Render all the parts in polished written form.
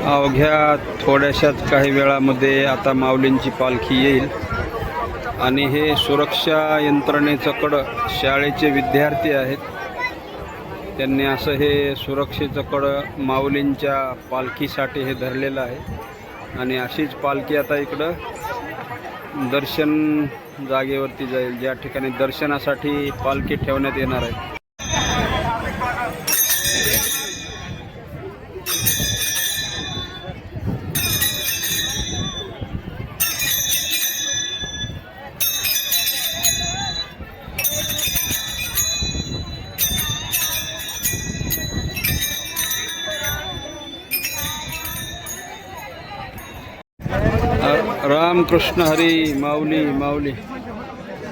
अवघ्या थोड्याशाच काही वेळामध्ये आता माऊलींची पालखी येईल आणि हे सुरक्षा यंत्रणेचं कडं शाळेचे विद्यार्थी आहेत. त्यांनी असं हे सुरक्षेचं कडं माऊलींच्या पालखीसाठी हे धरलेलं आहे आणि अशीच पालखी आता इकडं दर्शन जागेवरती जाईल, ज्या ठिकाणी दर्शनासाठी पालखी ठेवण्यात येणार आहे. रामकृष्ण हरी. माऊली माऊली.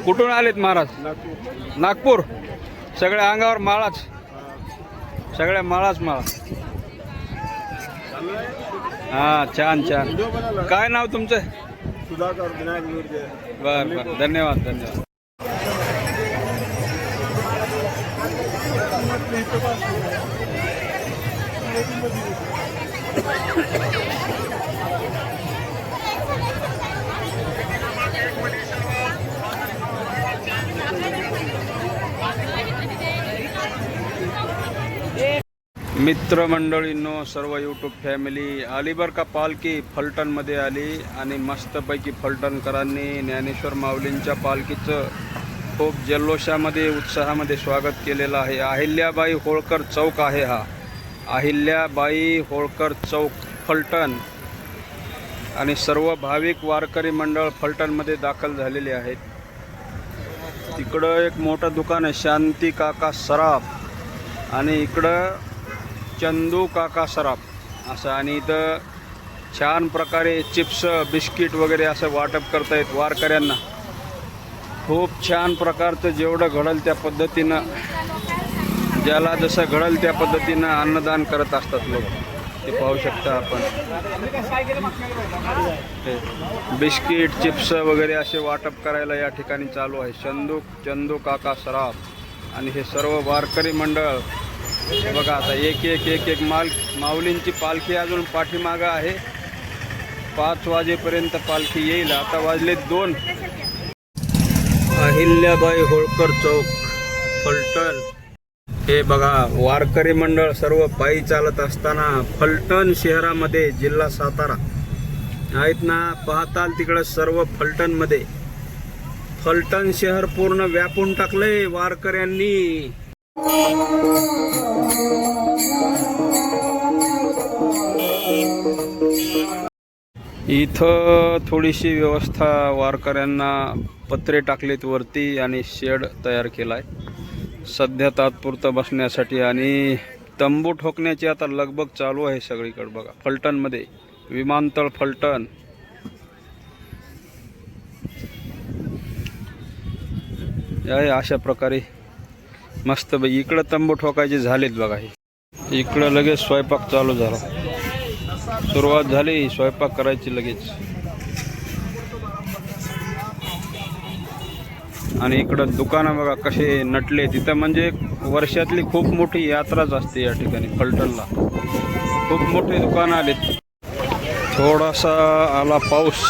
कुठून आलेत महाराज? नागपूर. सगळ्या अंगावर माळाच, सगळ्या माळाच माळा. हा, छान छान. काय नाव तुमचं? सुधाकर विनायक गुरुजे. बर बर, धन्यवाद धन्यवाद. मित्रमंडळींनो, सर्व यूट्यूब फॅमिली आली बरं का. पालखी फलटणमध्ये आली आणि मस्तपैकी फलटणकरांनी ज्ञानेश्वर माऊलींच्या पालखीचं खूप जल्लोषामध्ये उत्साहामध्ये स्वागत केलेलं आहे. अहिल्याबाई होळकर चौक आहे हा, अहिल्याबाई होळकर चौक फलटण. आणि सर्व भाविक वारकरी मंडळ फलटणमध्ये दाखल झालेले आहेत. तिकडं एक मोठं दुकान आहे, शांती काका सराफ, आणि इकडं चंदू काका सराफ असं. आणि इथं छान प्रकारे चिप्स बिस्किट वगैरे असं वाटप करतायत वारकऱ्यांना. खूप छान प्रकारचं जेवढं घडल त्या पद्धतीनं, ज्याला जसं घडल त्या पद्धतीनं अन्नदान करत असतात लोक. ते पाहू शकता आपण. बिस्किट चिप्स वगैरे असे वाटप करायला या ठिकाणी चालू आहे. चंदू काका सराफ आणि हे सर्व वारकरी मंडळ. बघा आता एक एक एक एक माऊलींची पालखी अजून पाठीमागं आहे. 5 वाजेपर्यंत पालखी येईल. आता वाजले 2. अहिल्याबाई होळकर चौक फलटण. हे बघा वारकरी मंडळ सर्व पायी चालत असताना फलटण शहरामध्ये, जिल्हा सातारा आहेत ना, पाहताल तिकडं सर्व फलटणमध्ये. फलटण शहर पूर्ण व्यापून टाकले वारकऱ्यांनी. इथं थोडीशी व्यवस्था, वारकऱ्यांना पत्रे टाकलेत वरती आणि शेड तयार केलाय सध्या तात्पुरतं बसण्यासाठी. आणि तंबू ठोकण्याची आता लगबग चालू आहे सगळीकडे. बघा फलटणमध्ये विमानतळ फलटण. अशा प्रकारे मस्त. इकडं तंबू ठोकायचे झालेत बघा. हे इकडं लगेच स्वयंपाक चालू झाला, सुरुवात झाली स्वयंपाक करायची लगेच. आणि इकडं दुकानं बघा कसे नटले. तिथं म्हणजे वर्षातली खूप मोठी यात्राच असते या ठिकाणी फलटणला. खूप मोठे दुकानं आलेत. थोडासा आला पाऊस.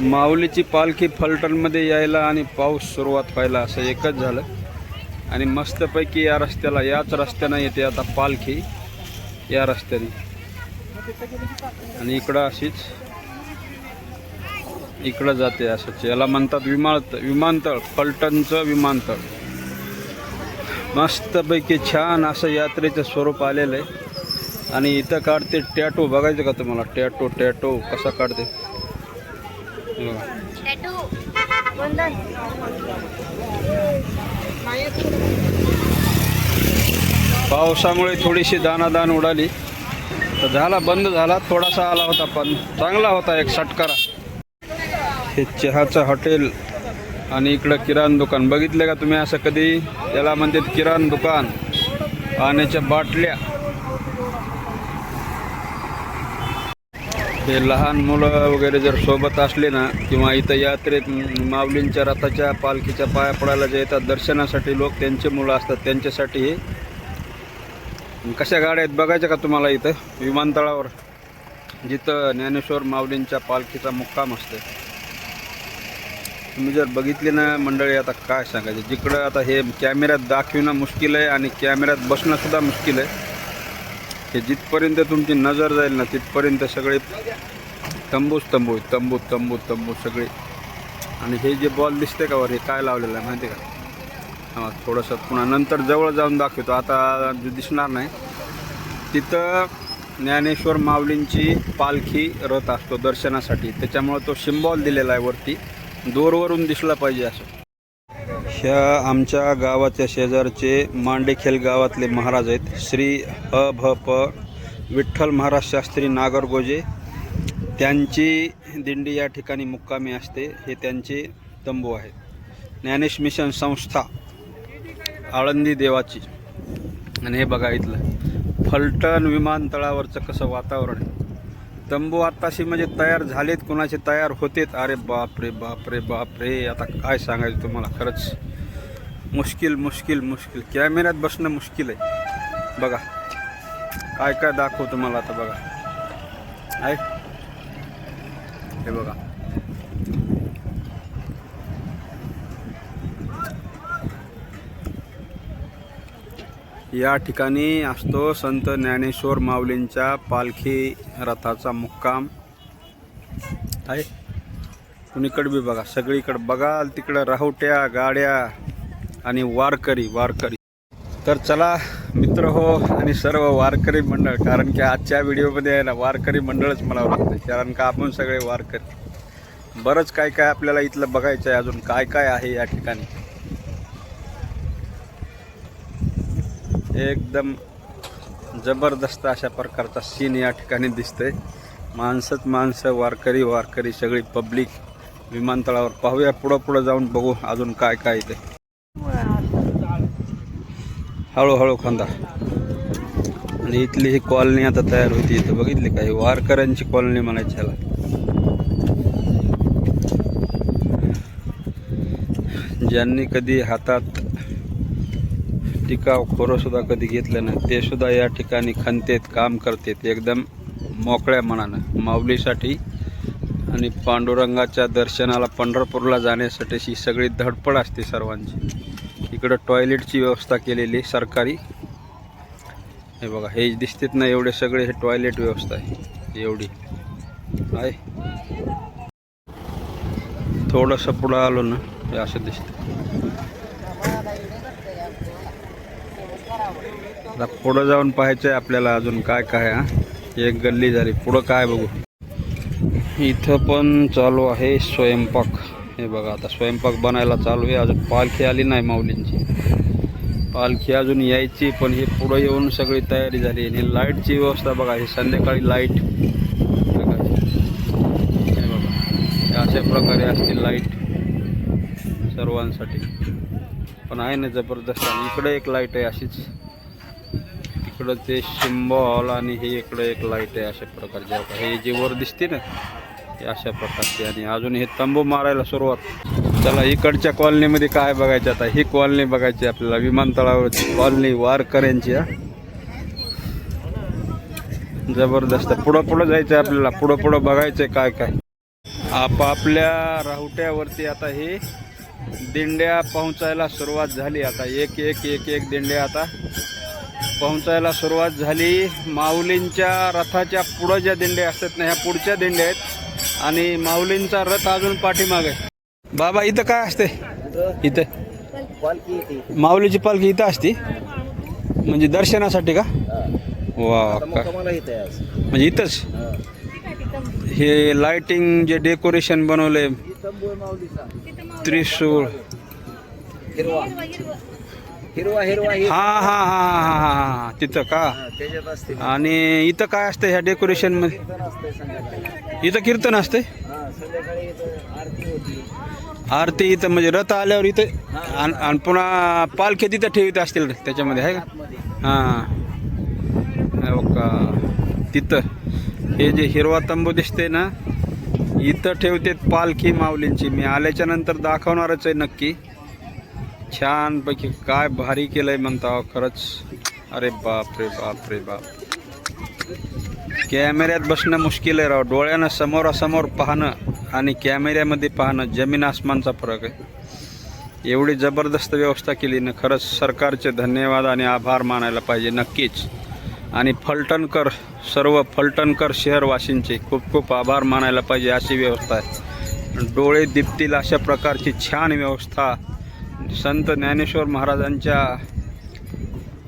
माऊलीची पालखी फलटणमध्ये यायला आणि पाऊस सुरुवात व्हायला असं एकच झालं. आणि मस्तपैकी या रस्त्याला, याच रस्त्यानं येते आता पालखी, या रस्त्याने. आणि इकडं अशीच इकडं जाते असंच. याला म्हणतात विमानतळ, फलटणचं विमानतळ. मस्तपैकी छान असं यात्रेचं स्वरूप आलेलं आहे. आणि इथं काढते टॅटो. बघायचं का तुम्हाला? टॅटो कसा काढते. पावसामुळे थोडीशी दानादान उडाली तर झाला, बंद झाला. थोडासा आला होता पण चांगला होता एक षटकारा. हे चहाचं हॉटेल आणि इकडं किराणा दुकान. बघितलं का तुम्ही असं कधी? याला म्हणतात किराणा दुकान. पाण्याच्या बाटल्या. हे लहान मुलं वगैरे जर सोबत असले ना, किंवा इथं यात्रेत माऊलींच्या रथाच्या पालखीच्या पाया पडायला जे येतात दर्शनासाठी लोक, त्यांचे मुलं असतात, त्यांच्यासाठी हे. कशा गाड्या आहेत बघायच्या का तुम्हाला? इथं विमानतळावर जिथं ज्ञानेश्वर माऊलींच्या पालखीचा मुक्काम असतो. तुम्ही जर बघितले ना मंडळी, आता काय सांगायचं, जिकडं आता हे कॅमेऱ्यात दाखविणं मुश्किल आहे आणि कॅमेऱ्यात बसणंसुद्धा मुश्किल आहे. हे जिथपर्यंत तुमची नजर जाईल ना तिथपर्यंत सगळे तंबूच तंबू तंबू तंबू तंबू सगळे. आणि हे जे बॉल दिसते का वर, हे काय लावलेलं आहे माहिती आहे का? हां, थोडंसं पुन्हा नंतर जवळ जाऊन दाखवतो, आता दिसणार नाही. तिथं ज्ञानेश्वर माऊलींची पालखी रथ असतो दर्शनासाठी, त्याच्यामुळं तो सिम्बॉल दिलेला आहे वरती, दूरवरून दिसला पाहिजे असं. ह्या आमच्या गावाच्या शेजारचे मांडेखेल गावातले महाराज आहेत, श्री अ.भ.प. विठ्ठल महाराज शास्त्री नागरगोजे. त्यांची दिंडी या ठिकाणी मुक्कामी असते. हे त्यांचे तंबू आहेत. ज्ञानेश मिशन संस्था आळंदी देवाची. आणि हे बघा इथलं फलटण विमानतळावरचं कसं वातावरण आहे. तंबू आत्ताशी म्हणजे तयार झालेत, कुणाचे तयार होतेत. अरे बापरे बापरे बापरे, आता काय सांगायचं तुम्हाला, खरंच मुश्किल मुश्किल मुश्किल. कॅमेऱ्यात बसणं मुश्किल आहे. बघा काय काय दाखवू तुम्हाला आता. बघा आहे हे बघा, या ठिकाणी असतो संत ज्ञानेश्वर माऊलींच्या पालखी रथाचा मुक्काम आहे. कुणीकडे बी बघा, सगळीकडे बघाल तिकडं राहुट्या गाड्या आणि वारकरी. तर चला मित्र हो आणि सर्व वारकरी मंडळ, कारण की आजच्या व्हिडिओमध्ये आहे ना वारकरी मंडळच म्हणावं लागतं, कारण का आपण सगळे वारकरी. बरंच काय काय आपल्याला इथलं बघायचं आहे, अजून काय काय आहे या ठिकाणी. एकदम जबरदस्त अशा प्रकारचा सीन या ठिकाणी दिसतंय. माणसंच माणसं, वारकरी सगळी पब्लिक विमानतळावर. पाहूया पुढं जाऊन बघू अजून काय काय इथे. हळूहळू खांदा. आणि इथली ही कॉलनी आता तयार होती. इथं बघितली का, ही वारकऱ्यांची कॉलनी म्हणायची ह्याला. ज्यांनी कधी हातात टिकाव खोरं सुद्धा कधी घेतलं नाही, ते सुद्धा या ठिकाणी खणतेत, काम करतेत एकदम मोकळ्या मनानं माऊलीसाठी. आणि पांडुरंगाच्या दर्शनाला पंढरपूरला जाण्यासाठी ही सगळी धडपड असते सर्वांची. इकडं टॉयलेटची व्यवस्था केलेली सरकारी. हे बघा, हे दिसतेत ना एवढे सगळे, हे टॉयलेट व्यवस्था आहे एवढी आहे. थोडंसं पुढं आलो ना हे असं दिसतं. आता पुढं जाऊन पाहायचं आहे आपल्याला अजून काय काय. एक गल्ली झाली, पुढं काय बघू. इथं पण चालू आहे स्वयंपाक. हे बघा, आता स्वयंपाक बनायला चालू आहे. अजून पालखी आली नाही माऊलींची, पालखी अजून यायची, पण हे पुढं येऊन सगळी तयारी झाली. आणि लाईटची व्यवस्था बघा, हे संध्याकाळी लाईट बघा, हे बघा अशा प्रकारे असते लाईट सर्वांसाठी. पण आहे ना जबरदस्त. आणि इकडे एक लाईट आहे अशीच, इकडं ते सिम्बॉल, आणि हे इकडे एक लाईट आहे अशा प्रकारची. हे जी वर दिसते ना हे अशा प्रकारची. आणि अजून हे तंबू मारायला सुरुवात. चला इकडच्या कॉलनीमध्ये काय बघायचं आता. ही कॉलनी बघायची आपल्याला, विमानतळावरची कॉलनी वारकऱ्यांची. जबरदस्त. पुढं जायचं आहे आपल्याला, पुढं बघायचं आहे काय काय. आपापल्या राहुट्यावरती आता हे दिंड्या पोहोचायला सुरुवात झाली. आता एक एक दिंड्या आता पोहोचायला सुरुवात झाली. माऊलींच्या रथाच्या पुढं ज्या दिंड्या असतात ना, ह्या पुढच्या दिंड्या आहेत. आणि माऊलींचा रथ अजून पाठीमागे. बाबा इथं काय असते? इथं माऊलीची पालखी इथं असते म्हणजे दर्शनासाठी का? वा, म्हणजे इथंच हे लाइटिंग जे डेकोरेशन बनवलंय, त्रिशूळ, हा तिथं का? आणि इथं काय असतं ह्या डेकोरेशन मध्ये? इथं कीर्तन असते, आरती इथं, म्हणजे रथ आल्यावर इथं. आणि पुन्हा पालखी तिथं ठेवीत असतील त्याच्यामध्ये, आहे का? हां का, तिथं हे जे हिरवा तंबू दिसते ना, इथं ठेवतेत पालखी माऊलींची. मी आल्याच्या नंतर दाखवणारच आहे नक्की. छानपैकी काय भारी केलंय म्हणता खरंच. अरे बाप रे बाप रे बाप. कॅमेऱ्यात बसणं मुश्किल आहे राव. डोळ्यानं समोरासमोर पाहणं आणि कॅमेऱ्यामध्ये पाहणं जमीन आसमानचा फरक आहे. एवढी जबरदस्त व्यवस्था केली ना, खरंच सरकारचे धन्यवाद आणि आभार मानायला पाहिजे नक्कीच. आणि फलटणकर, सर्व फलटणकर शहरवासींचे खूप खूप आभार मानायला पाहिजे. अशी व्यवस्था आहे, डोळे दिपतील अशा प्रकारची छान व्यवस्था संत ज्ञानेश्वर महाराजांच्या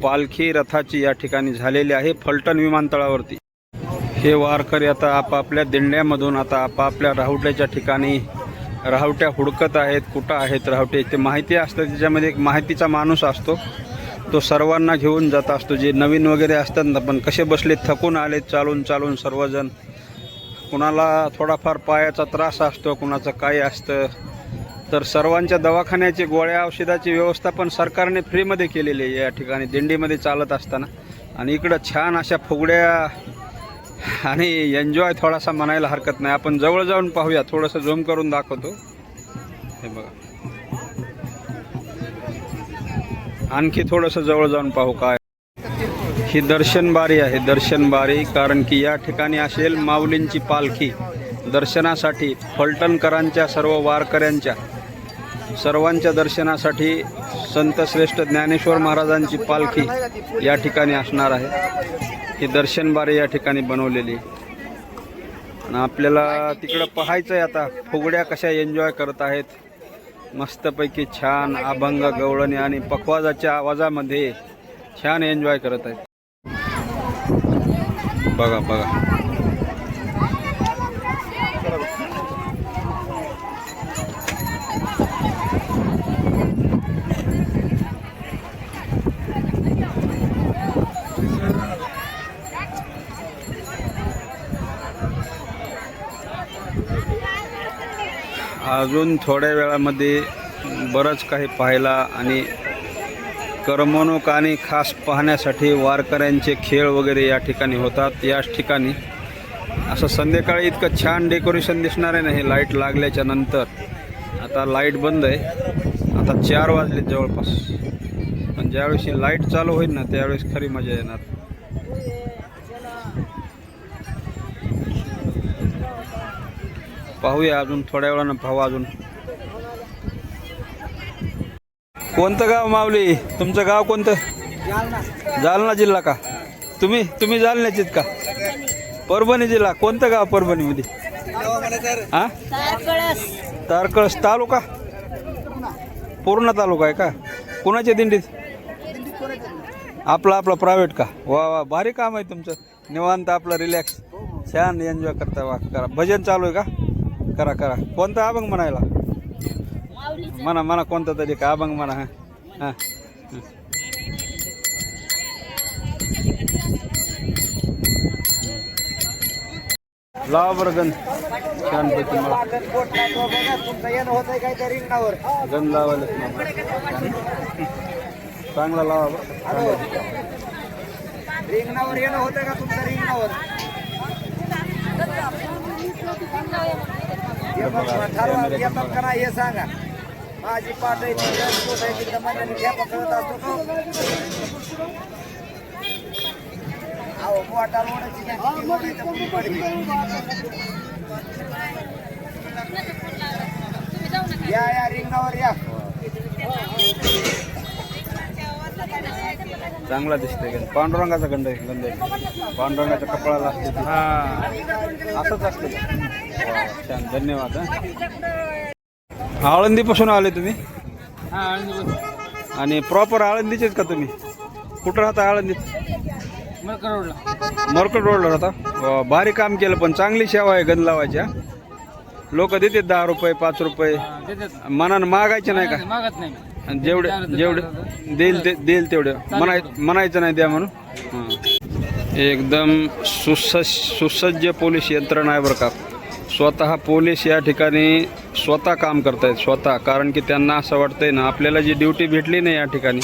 पालखी रथाची या ठिकाणी झालेली आहे फलटण विमानतळावरती. हे वारकरी आता आपापल्या दिंड्यामधून आता आपापल्या राहुट्याच्या ठिकाणी राहुट्या हुडकत आहेत. कुठं आहेत राहुटे ते माहिती असतं, त्याच्यामध्ये एक माहितीचा माणूस असतो, तो सर्वांना घेऊन जात असतो. जे नवीन वगैरे असतात ना, पण कसे बसले थकून आले चालून चालून सर्वजण. कुणाला थोडाफार पायाचा त्रास असतो, कुणाचं काय असतं. तर सर्वांच्या दवाखान्याची गोळ्या औषधाची व्यवस्था पण सरकारने फ्रीमध्ये केलेली आहे या ठिकाणी दिंडीमध्ये चालत असताना. आणि इकडं छान अशा फुगड्या आणि एन्जॉय थोडासा म्हणायला हरकत नाही. आपण जवळ जाऊन पाहूया, थोडंसं झूम करून दाखवतो. हे बघा, आणखी थोडंसं जवळ जाऊन पाहू काय. ही दर्शन बारी आहे, दर्शन बारी. कारण की या ठिकाणी असेल माऊलींची पालखी दर्शनासाठी, फलटणकरांच्या सर्व वारकऱ्यांच्या सर्वांच्या दर्शनासाठी संतश्रेष्ठ ज्ञानेश्वर महाराजांची पालखी या ठिकाणी असणार आहे. ही दर्शन बारी या ठिकाणी बनवलेली आणि आपल्याला तिकडं पाहायचं आहे आता फुगड्या कशा एन्जॉय करत आहेत. मस्तपैकी छान अभंग, गवळणी आणि पखवाजाच्या आवाजामध्ये छान एन्जॉय करत आहेत. बघा बघा, अजून थोड्या वेळामध्ये बरंच काही पाहायला आणि करमणूक आणि खास पाहण्यासाठी वारकऱ्यांचे खेळ वगैरे या ठिकाणी होतात. याच ठिकाणी असं संध्याकाळी इतकं छान डेकोरेशन दिसणार आहे ना, हे लाईट लागल्याच्या नंतर. आता लाईट बंद आहे, आता 4 वाजले जवळपास, पण ज्यावेळेस ही लाईट चालू होईल ना त्यावेळेस खरी मजा येणार. पाहूया अजून थोड्या वेळानं पाहू. अजून कोणतं गाव माऊली? तुमचं गाव कोणतं? जालना जिल्हा का? तुम्ही जालन्याचीत का? परभणी जिल्हा. कोणतं गाव परभणीमध्ये? हा, तारकळस तालुका, पूर्ण तालुका आहे का? कुणाच्या दिंडीत? आपला प्रायव्हेट का? वा वा, भारी काम आहे तुमचं. निवांत आपलं रिलॅक्स छान एन्जॉय करता. वा, करा. भजन चालू आहे का? करा करा. कोणता अभंग म्हणायला? म्हणा कोणता तरी का अभंग म्हणा. हां हां, लावा बरं गण छानपैकी. मला गण लावायला चांगला लावा बरं. रिंगणावर येणं होतं का तुमचं? रिंगणावर येतात का नाही हे सांगा. माझी पाठ आहे तिकडं माझ्याने घ्या पकडत असतो. अहो मोठा रोडाची या रिंगणावर या. चांगला दिसतंय. पांडुरंगाचा गंध आहे. पांडुरंगाच्या कपाळाला असते. हा, असंच असतं. छान, धन्यवाद. आळंदीपासून आले तुम्ही? आणि प्रॉपर आळंदीचेच का तुम्ही? कुठं राहता आळंदीत? मरकड रोडला राहता. भारी काम केलं, पण चांगली सेवा आहे गंध लावायच्या. लोक देतात 10 रुपये 5 रुपये मनानं, मागायचे नाही का? मागत नाही. जेवढे देईल तेवढे म्हणायचं नाही द्या म्हणून. एकदम सुसज्ज पोलीस यंत्रणा आहे बरं का. स्वतः पोलीस या ठिकाणी स्वतः काम करतायत स्वतः. कारण की त्यांना असं वाटतंय ना, आपल्याला जी ड्युटी भेटली नाही या ठिकाणी,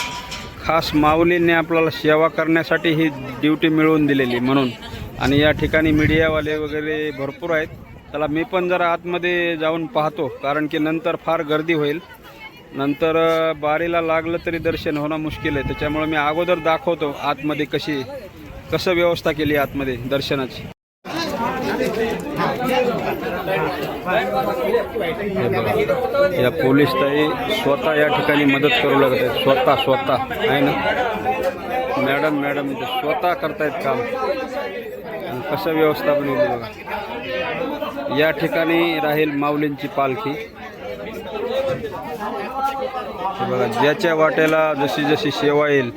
खास माऊलींनी आपल्याला सेवा करण्यासाठी ही ड्युटी मिळवून दिलेली म्हणून. आणि या ठिकाणी मीडियावाले वगैरे भरपूर आहेत. चला मी पण जरा आतमध्ये जाऊन पाहतो, कारण की नंतर फार गर्दी होईल. नंतर बारीला लागलं तरी दर्शन होणं मुश्किल आहे. त्याच्यामुळे मी अगोदर दाखवतो आतमध्ये कसं व्यवस्था केली आतमध्ये दर्शनाची. या पोलीस ताई स्वतः या ठिकाणी मदत करू लागत आहेत. स्वतः आहे ना मॅडम इथे स्वतः करतायत काम. आणि कसं व्यवस्थापन होईल बघा. या ठिकाणी राहील माऊलींची पालखी. हे बघा, ज्याच्या वाट्याला जशी जशी सेवा येईल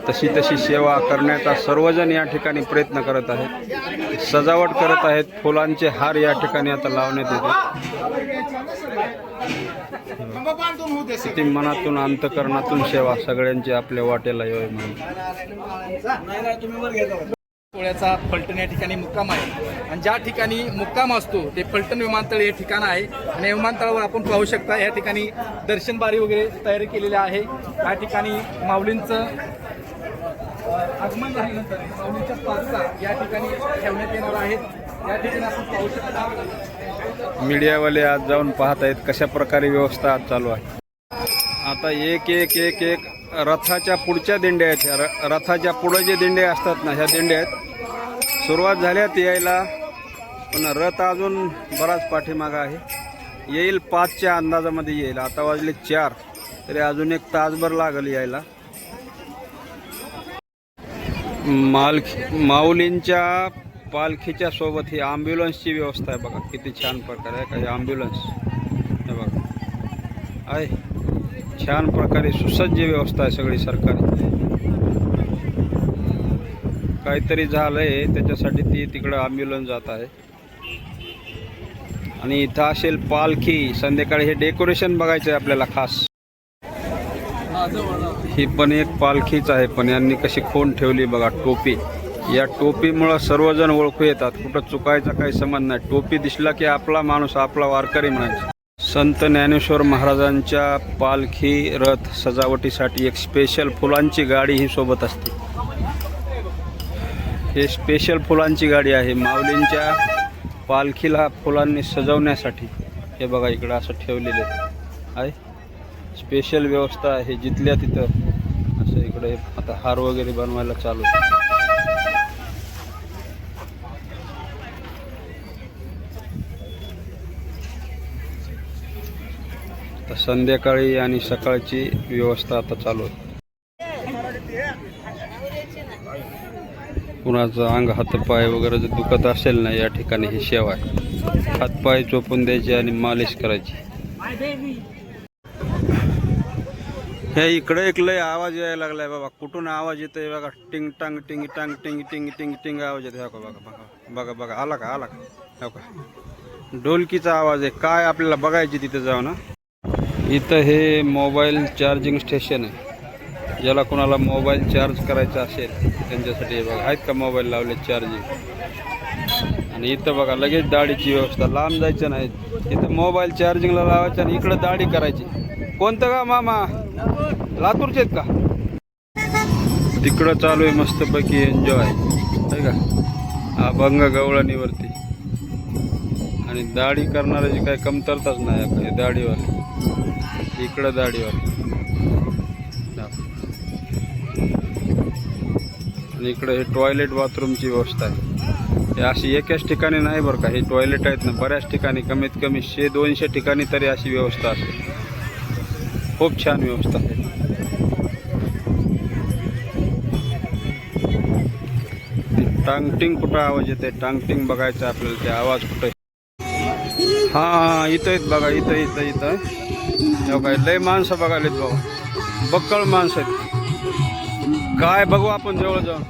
तशी तशी सेवा करण्याचा सर्वजण या ठिकाणी प्रयत्न करत आहेत. सजावट करत आहेत. फुलांचे हार या ठिकाणी आता लावण्यात येते. किती मनातून अंतकरणातून सेवा सगळ्यांची आपल्या वाट्याला येऊ म्हणून. पोळ्याचा फलटण या ठिकाणी मुक्काम आहे आणि ज्या ठिकाणी मुक्काम असतो ते फलटण विमानतळ हे ठिकाण आहे. आणि विमानतळावर आपण पाहू शकता या ठिकाणी दर्शन बारी वगैरे तयारी केलेली आहे. या ठिकाणी माऊलींचं आगमन झाल्यानंतर माऊलींच्या पादुका या ठिकाणी ठेवण्यात येणार आहेत. या ठिकाणी आपण पाहू शकता. मीडियावाले आज जाऊन पाहत आहेत कशा प्रकारे व्यवस्था आज चालू आहे. आता एक रथाच्या पुढच्या दिंड्या आहेत. रथाच्या पुढे जे दिंड्या असतात ना, ह्या दिंड्या आहेत. सुरुवात झाल्यात यायला, पण रथ अजून बराच पाठीमागा आहे. येईल 5च्या अंदाजामध्ये येईल. आता वाजले 4, तरी अजून 1 तासभर लागेल यायला. माऊलींच्या पालखीच्या सोबत ही ॲम्ब्युलन्सची व्यवस्था आहे बघा. किती छान प्रकारे आहे का ही ॲम्ब्युलन्स. हे बघा आहे छान प्रकारे सुसज्ज व्यवस्था आहे सगळी सरकारी. काहीतरी झालंय त्याच्यासाठी ती तिकडं ॲम्ब्युलन्स जात आहे. आणि इथं असेल पालखी. संध्याकाळी हे डेकोरेशन बघायचं आहे आपल्याला खास. ही पण एक पालखीच आहे, पण यांनी कशी खोन ठेवली बघा. टोपी, या टोपीमुळं सर्वजण ओळखू येतात. कुठं चुकायचा काही संबंध नाही. टोपी दिसला की आपला माणूस, आपला वारकरी म्हणायचा. संत ज्ञानेश्वर महाराजांच्या पालखी रथ सजावटीसाठी एक स्पेशल फुलांची गाडी ही सोबत असते. हे स्पेशल फुलांची गाडी आहे माऊलींच्या पालखीला फुलांनी सजवण्यासाठी. हे बघा इकडं असं ठेवलेलं आहे. स्पेशल व्यवस्था आहे. जिथल्या तिथं असं इकडे आता हार वगैरे बनवायला चालू. आता संध्याकाळी आणि सकाळची व्यवस्था आता चालू आहे. कुणाचं अंग हातपाय वगैरे जर दुखत असेल ना, या ठिकाणी ही सेवा आहे. हातपाय चोपून द्यायचे आणि मालिश करायची. हे इकडे एक लय आवाज यायला लागलाय बाबा. कुठून आवाज येतोय बघा. टिंग टांग टिंग टांग टिंग टिंग टिंग टिंग आवाज येतोय. हो का बघा बघा बघा. आला का हो का. ढोलकीचा आवाज आहे. काय आपल्याला बघायची तिथे जाऊ ना. इथं हे मोबाईल चार्जिंग स्टेशन आहे. ज्याला कोणाला मोबाईल चार्ज करायचा असेल त्यांच्यासाठी हे बघा. आहेत का मोबाईल लावले चार्जिंग. आणि इथं बघा लगेच दाढीची व्यवस्था. लांब जायचं नाही. इथं मोबाईल चार्जिंगला लावायचं आणि इकडं दाढी करायची. कोणतं का मामा, लातूरचे आहेत का. तिकडं चालू आहे मस्तपैकी एन्जॉय आहे का. अभंग गवळणीवरती. आणि दाढी करणाऱ्याची काही कमतरताच नाही आपल्या दाढीवाले. इकडं दाढीवाले आणि इकडं हे टॉयलेट बाथरूमची व्यवस्था आहे. हे अशी एकाच ठिकाणी नाही बरं का. हे टॉयलेट आहेत ना बऱ्याच ठिकाणी, कमीत कमी 100-200 ठिकाणी तरी अशी व्यवस्था असेल. खूप छान व्यवस्था आहे. टांगटिंग कुठं आवाज येते. टांगटिंग बघायचं आपल्याला. ते आवाज कुठं. हां इथं आहेत बघा. इथं काय लय माणसं बघायलेत बाबा. बक्कळ माणसं आहेत. काय बघू आपण जवळ जाऊन.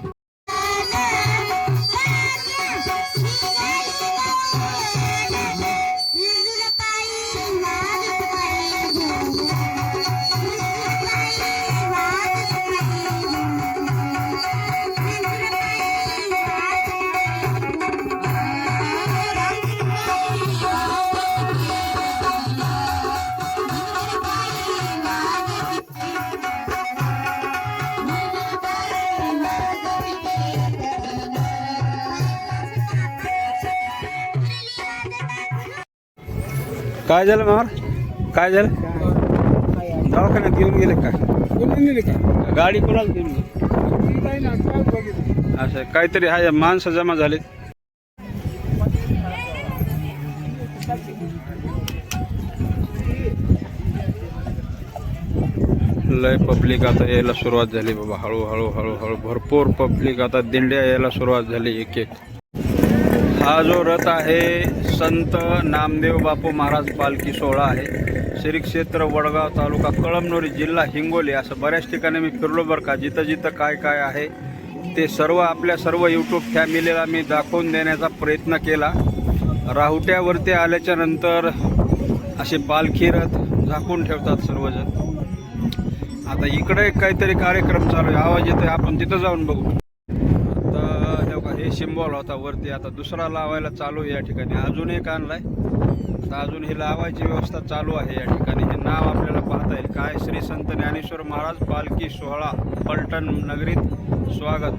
काय झालं मार. काय झालं. दवाखान्यात घेऊन गेले का. गाडी कोणाला घेऊन गेली. असं काहीतरी आहे. माणसं जमा झाले. लय पब्लिक आता यायला सुरुवात झाली बाबा. हळूहळू हळूहळू भरपूर पब्लिक आता दिंड्या यायला सुरुवात झाली एक एक. हा जो रथ आहे संत नामदेव बापू महाराज पालखी सोहळा आहे. श्री क्षेत्र वडगाव, तालुका कळमनुरी, जिल्हा हिंगोली. असं बऱ्याच ठिकाणी मी फिरलो बरं का. जिथं जिथं काय काय आहे ते सर्व आपल्या सर्व यूट्यूब फॅमिलीला मी दाखवून देण्याचा प्रयत्न केला. राहुट्यावरती आल्याच्या नंतर असे पालखी रथ झाकून ठेवतात सर्वजण. आता इकडे काहीतरी कार्यक्रम चालू आहे, आवाज येतोय, आपण तिथं जाऊन बघू. आता हे बघा, हे सिम्बॉल होता वरती, आता दुसरा लावायला चालू आहे या ठिकाणी. अजून एक आणलाय, आता अजून ही लावायची व्यवस्था चालू आहे या ठिकाणी. हे नाव आपल्याला पाहता येईल काय, श्री संत ज्ञानेश्वर महाराज पालखी सोहळा फलटण नगरीत स्वागत.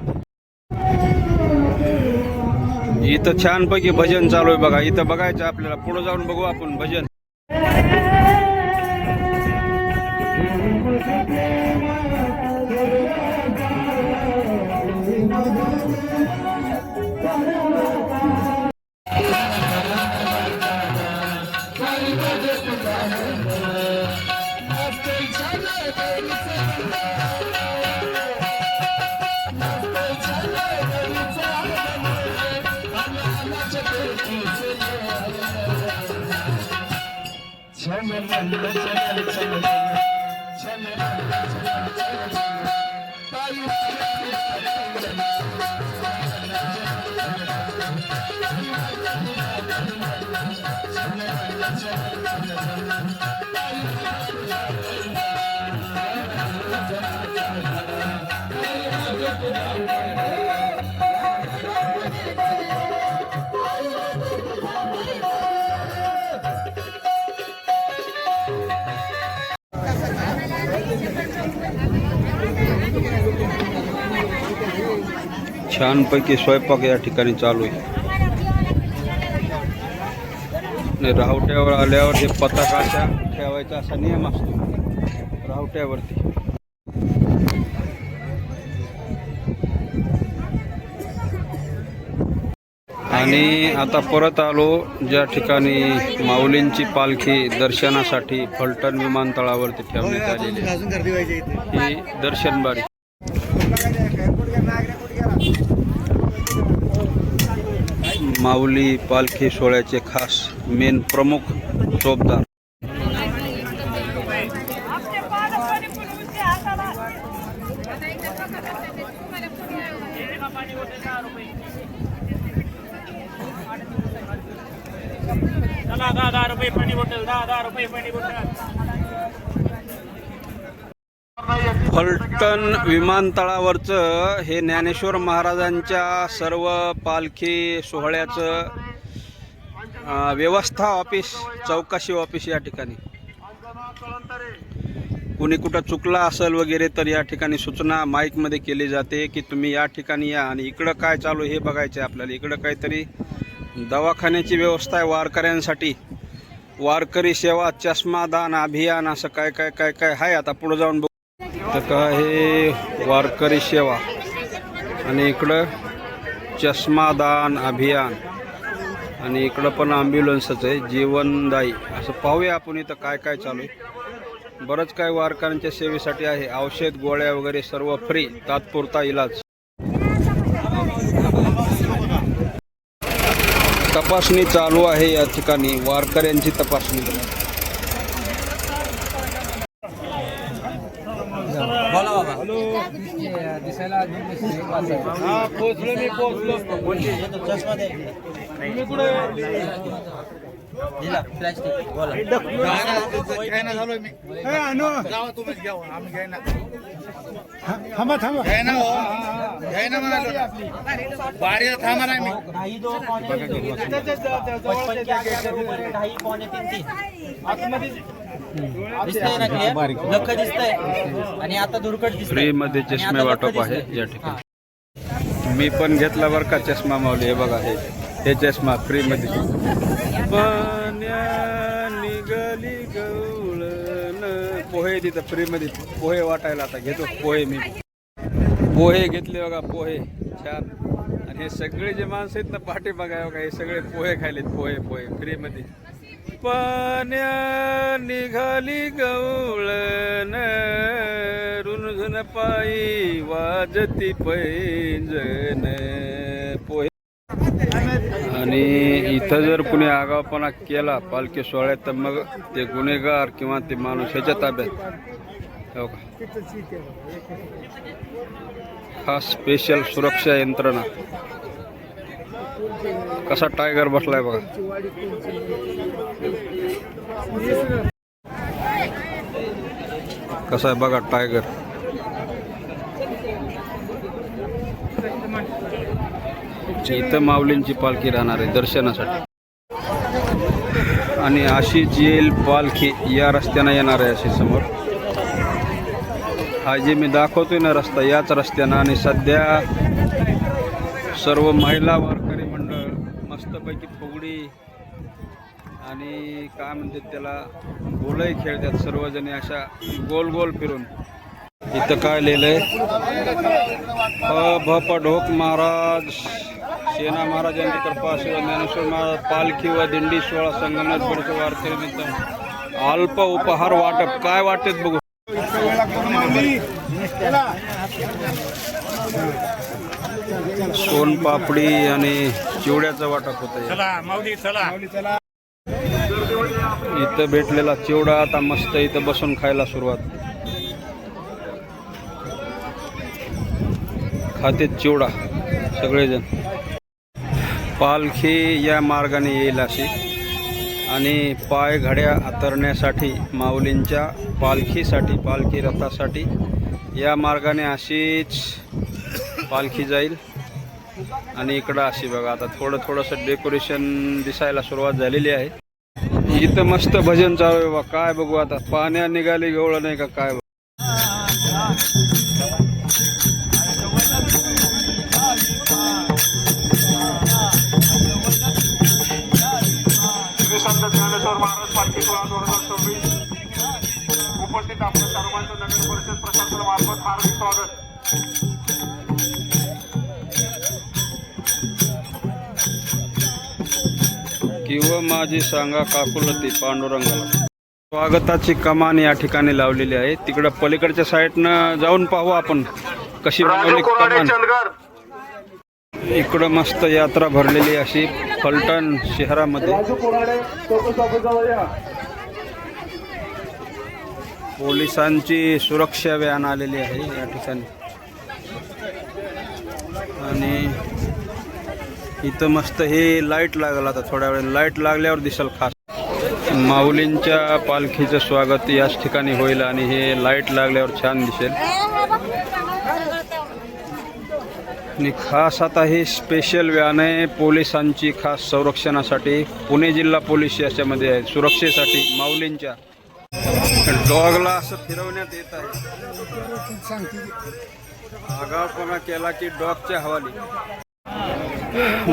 इथं छानपैकी भजन चालू आहे बघा. इथं बघायचं आपल्याला, पुढे जाऊन बघू आपण भजन. छानपैकी स्वयंपाक या ठिकाणी चालू आहे. आणि राहुट्यावर आल्यावर हे पताकाच्या ठेवायचा असा नियम असतो राहुट्यावरती. आणि आता परत आलो ज्या ठिकाणी माऊलींची पालखी दर्शनासाठी फलटण विमानतळावरती ठेवण्यात आलेली आहे. ही दर्शनबारी. माऊली पालखी सोहळ्याचे खास मेन प्रमुख चोपदार. फलटण विमानतळावरचं हे ज्ञानेश्वर महाराजांच्या सर्व पालखी सोहळ्याचं व्यवस्था ऑफिस, चौकशी ऑफिस या ठिकाणी. कुणी कुठं चुकला असेल वगैरे तर या ठिकाणी सूचना माईकमध्ये केली जाते की तुम्ही या ठिकाणी या. आणि इकडं काय चालू हे बघायचं आहे आपल्याला. इकडं काहीतरी दवाखान्याची व्यवस्था आहे वारकऱ्यांसाठी. वारकरी सेवा, चष्मा दान अभियान, असं काय काय काय काय आहे. आता पुढे जाऊन बघू. तर का हे वारकरी सेवा आणि इकडं चष्मा दान अभियान आणि इकडं पण ॲम्ब्युलन्सच आहे, जीवनदायी. असं पाहूया आपण इथं काय काय चालू आहे. बरंच काय वारकऱ्यांच्या सेवेसाठी आहे. औषध गोळ्या वगैरे सर्व फ्री, तात्पुरता इलाज. तपासणी चालू आहे या ठिकाणी, वारकऱ्यांची तपासणी. बोला बाबा. पोचलो मी, पोचलो. चष्मा दे. दिला प्लास्टिक. बोला. घ्यायना झालोय मी. जावा तुम्हीच घ्या, आम्ही घ्यायना. थांबा थांबा. घ्यायना हो, घ्यायना म्हणालो. बारीला थांबा नाही मी. 2.5 दिसतंय ना क्लिअर? लख दिसतंय आणि आता दुर्कट दिसतंय. फ्री मध्ये चष्मे वाटप आहे या ठिकाणी. मी पण घेतला बरं का चष्मा माऊली. हे बघा, हे चष्मा फ्री मध्ये. पाण्या निघाली गवळण. पोहे तिथं फ्री मध्ये पोहे वाटायला. आता घेतो पोहे. मी पोहे घेतले बघा, पोहे छान. आणि हे सगळे जे माणसं आहेत ना पाठी बघा, हे सगळे पोहे खायलेत. पोहे पोहे फ्री मध्ये. पाण्या निघाली गवळण रुणझुन पायी वाजती पैंजण पोहे. आणि इथं जर कुणी आगावपणा केला पालखी सोहळ्यात तर मग ते गुन्हेगार किंवा ते माणूस ह्याच्या ताब्यात. हो का? खास स्पेशल सुरक्षा यंत्रणा. कसा टायगर बसलाय बघा. कसा आहे बघा टायगर. इथं माऊलींची पालखी राहणार आहे दर्शनासाठी. आणि अशीच येईल पालखी या रस्त्यानं येणार आहे अशी समोर. हा जे मी दाखवतोय ना रस्ता याच रस्त्यानं. आणि सध्या सर्व महिला वारकरी मंडळ मस्तपैकी फुगडी आणि काय म्हणतात त्याला गोलही खेळतात सर्वजणी अशा गोल गोल फिरून. इथं काय लिहिलंय भ ढोक महाराज सेना महाराज यांची कृपा शिवाय ज्ञानेश्वर महाराज पालखी व दिंडी सोहळा संगमनेर परिसर वारकरी मित्र अल्प उपहार वाटप. काय वाटत बघू. सोनपापडी आणि चिवड्याचं वाटप होतं. इथं भेटलेला चिवडा आता मस्त इथं बसून खायला सुरुवात. खातेत चिवडा सगळेजण. पालखी या मार्गाने येईल अशी. आणि पाय घड्या आतरण्यासाठी माऊलींच्या पालखीसाठी पालखी रथासाठी या मार्गाने अशीच पालखी जाईल. आणि इकडं अशी बघा आता थोडंसं डेकोरेशन दिसायला सुरुवात झालेली आहे. इथं मस्त भजन चालू आहे बघा. काय बघू आता पाण्या निघाली गवळण नाही का काय. ज्ञानेश्वर महाराज पालखी सोहळा 2026 उपस्थित आपल्या सर्वांचं नगर परिषद प्रशासनामार्फत हार्दिक स्वागत. किंवा माझी सांगा काकुलती पांडुरंगाला. स्वागताची कमान या ठिकाणी लावलेली आहे. तिकडं पलीकडच्या साईडनं जाऊन पाहू आपण कशी बनवली कमान. इकडं मस्त यात्रा भरलेली अशी फलटण शहरामध्ये. पोलिसांची सुरक्षा व्हॅन आलेली आहे या ठिकाणी. आणि इथं मस्त हे लाईट लागलं. आता थोड्या वेळ लाईट लागल्यावर दिसेल खास. माऊलींच्या पालखीचं स्वागत याच ठिकाणी होईल आणि हे लाईट लागल्यावर छान दिसेल. आणि खास आता हे स्पेशल व्हॅन आहे पोलिसांची खास संरक्षणासाठी. पुणे जिल्हा पोलीस याच्यामध्ये आहे सुरक्षेसाठी माऊलींच्या. डॉगला असं फिरवण्यात येत आहे. आगाऊपणा केला की डॉगच्या हवाली.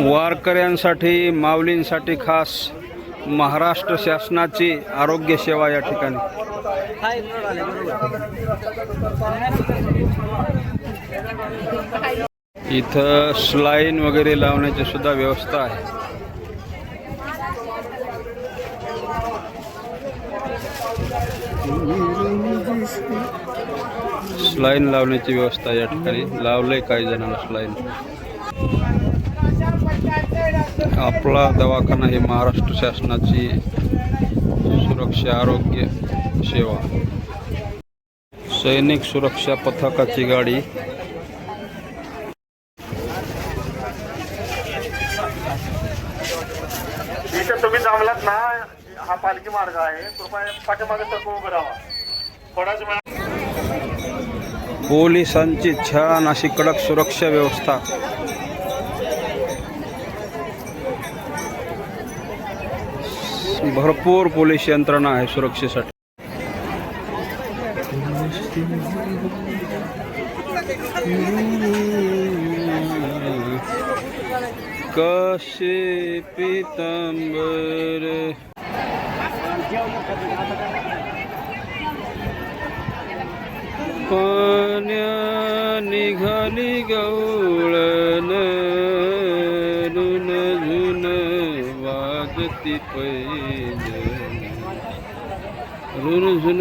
वारकऱ्यांसाठी माऊलींसाठी खास महाराष्ट्र शासनाची आरोग्य सेवा या ठिकाणी. इथं स्लाईन वगैरे लावण्याची सुद्धा व्यवस्था आहे. स्लाईन लावण्याची व्यवस्था या ठिकाणी लावलंय काही जणांना स्लाईन. आपला दवाखाना हे महाराष्ट्र शासनाची सुरक्षा आरोग्य सेवा. सैनिक सुरक्षा पथकाची गाडी. इथं तुम्ही थांबलात ना हा पालखी मार्ग आहे. कृपया पाठीमागे सर्व उभं राहा. थोडाच वेळ. पोलिसांची छान अशी कडक सुरक्षा व्यवस्था. भरपूर पोलीस यंत्रणा आहे सुरक्षेसाठी. कसे पीतांबर पाण्या निघाली गवळण रुण झुन वाग वाजती पैंजण रुन झुन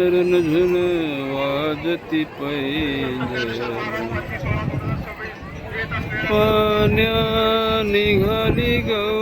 वाजती पैंजण पाण्या निघाली गौ